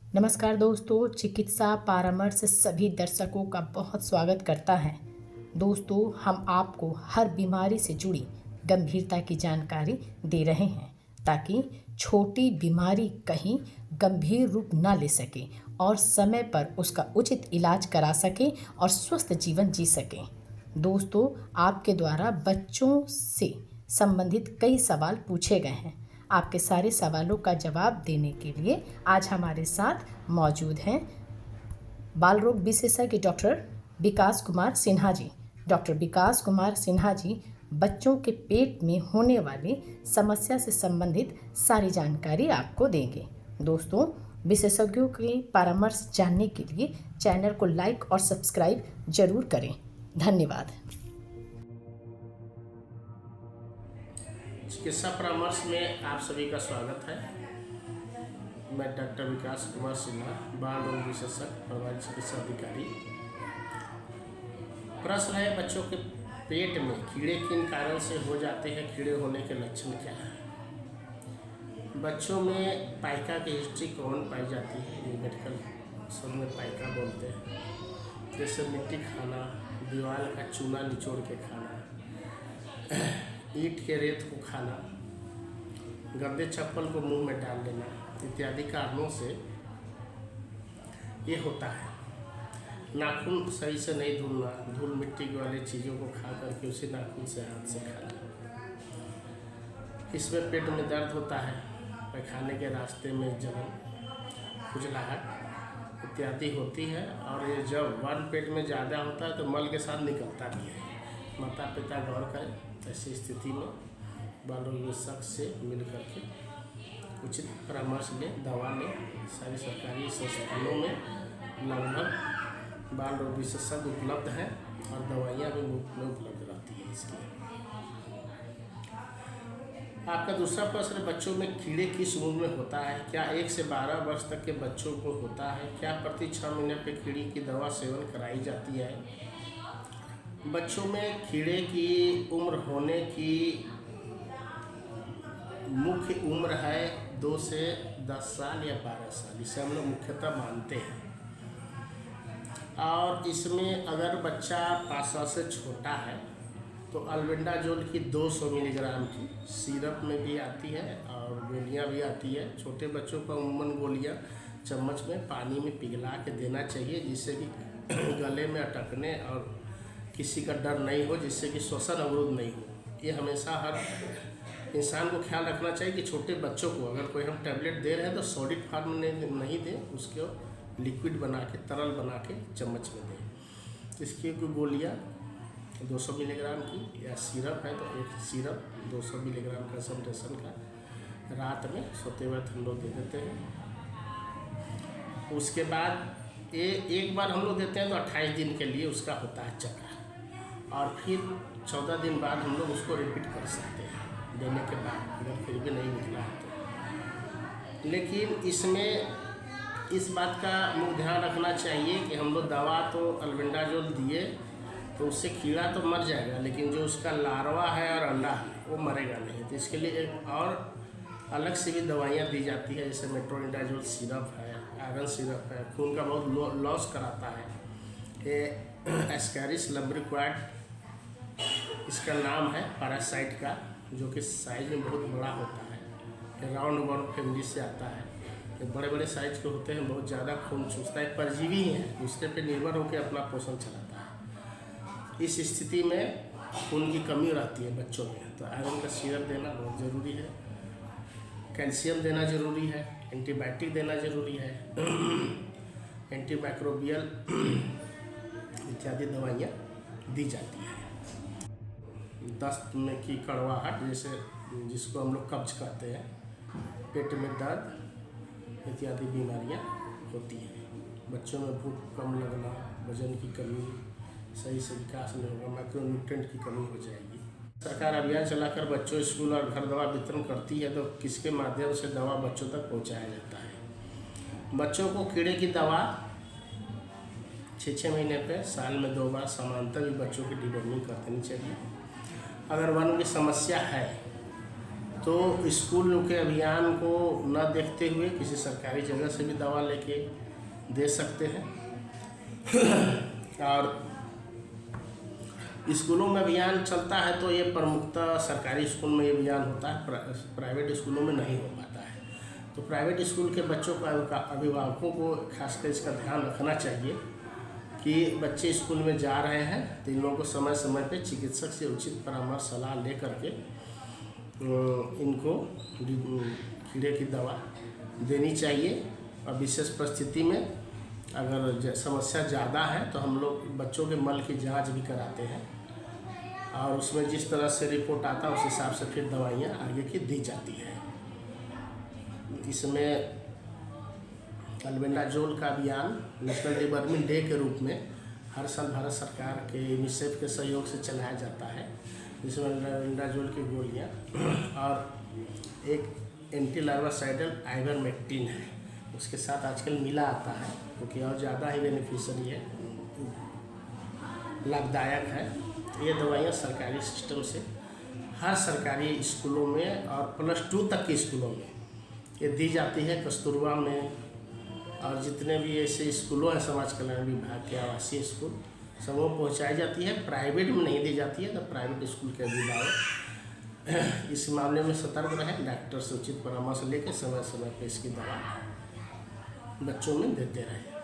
नमस्कार दोस्तों, चिकित्सा परामर्श सभी दर्शकों का बहुत स्वागत करता है। दोस्तों, हम आपको हर बीमारी से जुड़ी गंभीरता की जानकारी दे रहे हैं ताकि छोटी बीमारी कहीं गंभीर रूप ना ले सके और समय पर उसका उचित इलाज करा सके और स्वस्थ जीवन जी सकें। दोस्तों, आपके द्वारा बच्चों से संबंधित कई सवाल पूछे गए हैं। आपके सारे सवालों का जवाब देने के लिए आज हमारे साथ मौजूद हैं बाल रोग विशेषज्ञ डॉक्टर विकास कुमार सिन्हा जी। डॉक्टर विकास कुमार सिन्हा जी बच्चों के पेट में होने वाली समस्या से संबंधित सारी जानकारी आपको देंगे। दोस्तों, विशेषज्ञों के परामर्श जानने के लिए चैनल को लाइक और सब्सक्राइब जरूर करें। धन्यवाद। चिकित्सा परामर्श में आप सभी का स्वागत है। मैं डॉक्टर विकास कुमार सिन्हा, बाल रोग विशेषज्ञ, प्रभारी चिकित्सा अधिकारी। प्रश्न है, बच्चों के पेट में कीड़े किन कारण से हो जाते हैं, कीड़े होने के लक्षण क्या हैं? बच्चों में पाइका की हिस्ट्री कौन पाई जाती है? ये मेडिकल शब्द में पाइका बोलते हैं। जैसे मिट्टी खाना, दीवार का चूना निचोड़ के खाना, ईंट के रेत को खाना, गंदे चप्पल को मुंह में डाल लेना इत्यादि कारणों से ये होता है। नाखून सही से नहीं धुलना, धूल मिट्टी वाली चीज़ों को खा करके उसी नाखून से हाथ से खाना। इसमें पेट में दर्द होता है, पैखाने के रास्ते में जलन, खुजलाहट इत्यादि होती है। और ये जब वन पेट में ज़्यादा होता है तो मल के साथ निकलता भी है। माता पिता गौर करें, ऐसी स्थिति में बाल रोग विशेषज्ञ से मिल करके उचित परामर्श लें, दवा लें। सारी सरकारी संस्थानों में लगभग बाल रोग विशेषज्ञ उपलब्ध हैं और दवाइयाँ भी मुफ्त में उपलब्ध रहती हैं। इसके आपका दूसरा प्रश्न, बच्चों में कीड़े किस उम्र में होता है? क्या 1 से 12 वर्ष तक के बच्चों को होता है? क्या प्रति 6 महीने पे कीड़े की दवा सेवन कराई जाती है? बच्चों में कीड़े की उम्र होने की मुख्य उम्र है 2 से 10 साल या 12 साल, इसे हम लोग मुख्यतः मानते हैं। और इसमें अगर बच्चा 5 साल से छोटा है तो अल्बेंडाजोल की 200 मिलीग्राम की सिरप में भी आती है और गोलियां भी आती है। छोटे बच्चों को अमूमन गोलियां चम्मच में पानी में पिघला के देना चाहिए, जिससे कि गले में अटकने और किसी का डर नहीं हो, जिससे कि श्वसन अवरुद्ध नहीं हो। ये हमेशा हर इंसान को ख्याल रखना चाहिए कि छोटे बच्चों को अगर कोई हम टैबलेट दे रहे हैं तो सॉलिड फॉर्म में नहीं दें, उसको लिक्विड बना के, तरल बना के चम्मच में दें। इसकी गोलियाँ 200 मिलीग्राम की या सिरप है तो एक सिरप 200 मिलीग्राम कंसनट्रेशन का रात में सोते वक्त हम लोग दे देते हैं। उसके बाद एक बार हम लोग देते हैं तो 28 दिन के लिए उसका होता है चक्र, और फिर 14 दिन बाद हम लोग उसको रिपीट कर सकते हैं देने के बाद, अगर फिर भी नहीं निकला है तो। लेकिन इसमें इस बात का मुख्य ध्यान रखना चाहिए कि हम लोग दवा तो अल्बेंडाजोल दिए तो उससे कीड़ा तो मर जाएगा, लेकिन जो उसका लार्वा है और अंडा है वो मरेगा नहीं। तो इसके लिए एक और अलग से भी दवाइयाँ दी जाती है, जैसे मेट्रोनिडाजोल सिरप है, आयरन सिरप है, खून का बहुत लॉस कराता है। ये एस्कैरिस लम्ब्रिक्वाड इसका नाम है, पैरासाइट का, जो कि साइज में बहुत बड़ा होता है। ये राउंड वर्म फैमिली से आता है। ये बड़े बड़े साइज के होते हैं, बहुत ज़्यादा खून चूसता है, परजीवी है, दूसरे पे निर्भर होकर अपना पोषण चलाता है। इस स्थिति में खून की कमी रहती है बच्चों में, तो आयरन का सिरप देना बहुत ज़रूरी है, कैल्शियम देना ज़रूरी है, एंटीबायोटिक देना ज़रूरी है, एंटीमाइक्रोबियल इत्यादि दवाइयाँ दी जाती है। दस्त में की कड़वाहट, जैसे जिसको हम लोग कब्ज कहते हैं, पेट में दर्द इत्यादि बीमारियां होती हैं। बच्चों में भूख कम लगना, वजन की कमी, सही से विकास नहीं होगा, माइक्रोन्यूट्रिएंट की कमी हो जाएगी। सरकार अभियान चलाकर बच्चों स्कूल और घर दवा वितरण करती है, तो किसके माध्यम से दवा बच्चों तक पहुंचाया जाता है? बच्चों को कीड़े की दवा 6 महीने पे साल में 2 बार समानांतर भी बच्चों की डिवर्मिंग कर देनी चाहिए। अगर वन की समस्या है तो स्कूल के अभियान को न देखते हुए किसी सरकारी जगह से भी दवा लेके दे सकते हैं। और स्कूलों में अभियान चलता है तो ये प्रमुखतः सरकारी स्कूल में ये अभियान होता है, प्राइवेट स्कूलों में नहीं हो पाता है। तो प्राइवेट स्कूल के बच्चों का अभिभावकों को खासकर इसका ध्यान रखना चाहिए कि बच्चे स्कूल में जा रहे हैं तो इन लोगों को समय समय पे चिकित्सक से उचित परामर्श सलाह ले करके इनको कीड़े की दवा देनी चाहिए। और विशेष परिस्थिति में अगर समस्या ज़्यादा है तो हम लोग बच्चों के मल की जांच भी कराते हैं और उसमें जिस तरह से रिपोर्ट आता है उस हिसाब से फिर दवाइयाँ आगे की दी जाती है। इसमें अल्बेंडाजोल का अभियान नेशनल डिवर्मिंग डे के रूप में हर साल भारत सरकार के यूनिसेफ के सहयोग से चलाया जाता है, जिसमें अल्बेंडाजोल की गोलियाँ और एक एंटी लार्वासाइडल आइवरमेक्टिन है, उसके साथ आजकल मिला आता है क्योंकि और ज़्यादा ही बेनिफिशियरी है, लाभदायक है। ये दवाइयाँ सरकारी सिस्टम से हर सरकारी स्कूलों में और +2 तक के स्कूलों में ये दी जाती है। कस्तूरबा में और जितने भी ऐसे स्कूलों हैं समाज कल्याण विभाग के आवासीय स्कूल सबों पहुँचाई जाती है। प्राइवेट में नहीं दी जाती है तो प्राइवेट स्कूल के अभिभावक इस मामले में सतर्क रहें, डॉक्टर से उचित परामर्श लेकर समय समय पर इसकी दवा बच्चों में देते रहें।